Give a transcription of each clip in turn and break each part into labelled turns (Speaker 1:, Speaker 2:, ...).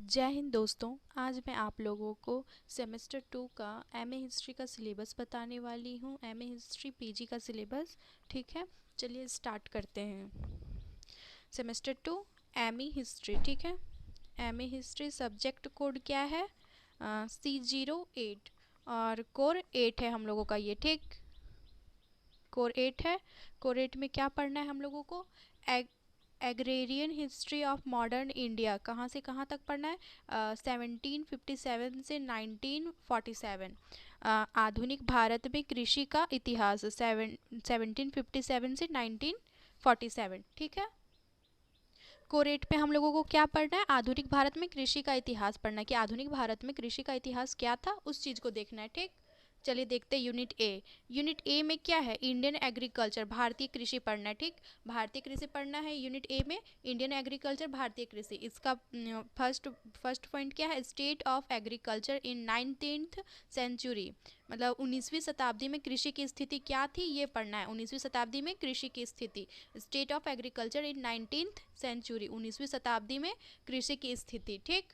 Speaker 1: जय हिंद दोस्तों। आज मैं आप लोगों को सेमेस्टर 2 का एमए हिस्ट्री का सिलेबस बताने वाली हूँ। एमए हिस्ट्री पीजी का सिलेबस। ठीक है, चलिए स्टार्ट करते हैं। Semester 2 MA history. ठीक है, एमए हिस्ट्री सब्जेक्ट कोड क्या है? C08 और कोर 8 है हम लोगों का ये। ठीक, कोर 8 है। कोर 8 में क्या पढ़ना है हम लोगों को? Agrarian history of modern India. कहाँ से कहाँ तक पढ़ना है? 1757 से 1947। आधुनिक भारत में कृषि का इतिहास 1757 से 1947। ठीक है, कोरेट पे हम लोगों को क्या पढ़ना है? आधुनिक भारत में कृषि का इतिहास पढ़ना है कि आधुनिक भारत में कृषि का इतिहास क्या था, उस चीज़ को देखना है। ठीक, चलिए देखते हैं यूनिट ए। यूनिट ए में क्या है? इंडियन एग्रीकल्चर, भारतीय कृषि पढ़ना है। ठीक, भारतीय कृषि पढ़ना है यूनिट ए में। इंडियन एग्रीकल्चर, भारतीय कृषि। इसका फर्स्ट पॉइंट क्या है? State of agriculture in 19th century, मतलब 19वीं शताब्दी में कृषि की स्थिति क्या थी, ये पढ़ना है। 19वीं शताब्दी में कृषि की स्थिति, state of agriculture in 19th century, 19वीं शताब्दी में कृषि की स्थिति। ठीक,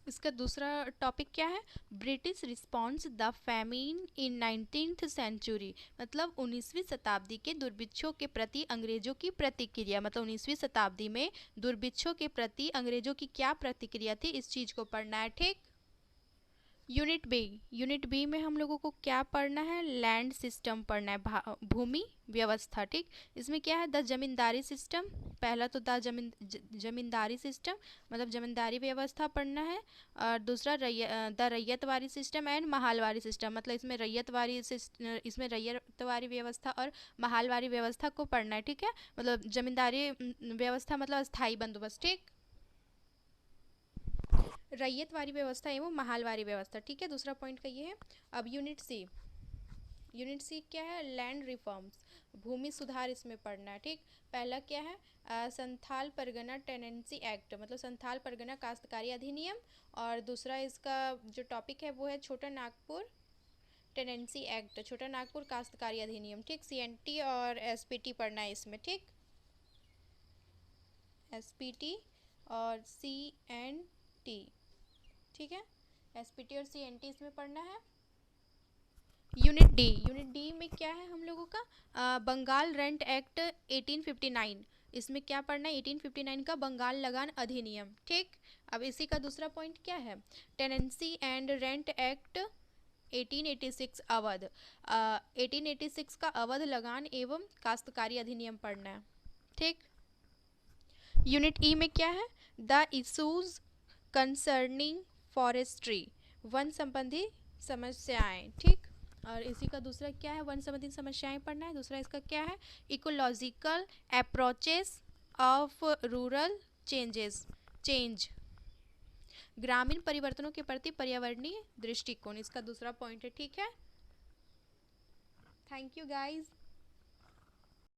Speaker 1: इसका दूसरा टॉपिक क्या है? British response the famine in 19th century, मतलब 19वीं शताब्दी के दुर्भिक्षों के प्रति अंग्रेजों की प्रतिक्रिया। मतलब 19वीं शताब्दी में दुर्भिक्षों के प्रति अंग्रेजों की क्या प्रतिक्रिया थी, इस चीज़ को पढ़ना है। ठीक, यूनिट बी। यूनिट बी में हम लोगों को क्या पढ़ना है? लैंड सिस्टम पढ़ना है, भूमि व्यवस्था। ठीक, इसमें क्या है? The zamindari system. पहला तो जमींदारी सिस्टम, मतलब जमींदारी व्यवस्था पढ़ना है। और दूसरा द ryotwari system and mahalwari system, मतलब इसमें रैयतवारी व्यवस्था और महालवारी व्यवस्था को पढ़ना है। ठीक है, मतलब जमींदारी व्यवस्था मतलब स्थायी बंदोबस्त। ठीक, रैयतवारी व्यवस्था एवं महालवारी व्यवस्था। ठीक है, दूसरा पॉइंट का ये है। अब यूनिट सी। यूनिट सी क्या है? लैंड रिफॉर्म्स, भूमि सुधार इसमें पढ़ना है। ठीक, पहला क्या है? संथाल परगना टेनेंसी एक्ट, मतलब संथाल परगना काश्तकारी अधिनियम। और दूसरा इसका जो टॉपिक है वो है छोटा नागपुर टेनेंसी एक्ट, छोटा नागपुर काश्तकारी अधिनियम। ठीक, CNT और SPT पढ़ना है इसमें। ठीक, SPT और CNT। ठीक है, SPT और CNT इसमें पढ़ना है। Unit D. यूनिट डी में क्या है हम लोगों का? Bengal rent act 1859। इसमें क्या पढ़ना है? 1859 का बंगाल लगान अधिनियम। ठीक, अब इसी का दूसरा पॉइंट क्या है? Tenancy and rent act 1886 Awadh, 1886 का अवध लगान एवं काश्तकारी अधिनियम पढ़ना है। ठीक, यूनिट ई में क्या है? The issues concerning forestry, one संबंधी समस्याएं। ठीक, और इसी का दूसरा क्या है? वन संबंधी समस्याएं पढ़ना है। दूसरा इसका क्या है? Ecological approaches of rural change, ग्रामीण परिवर्तनों के प्रति पर्यावरणीय दृष्टिकोण, इसका दूसरा पॉइंट है। ठीक है, थैंक यू गाइज।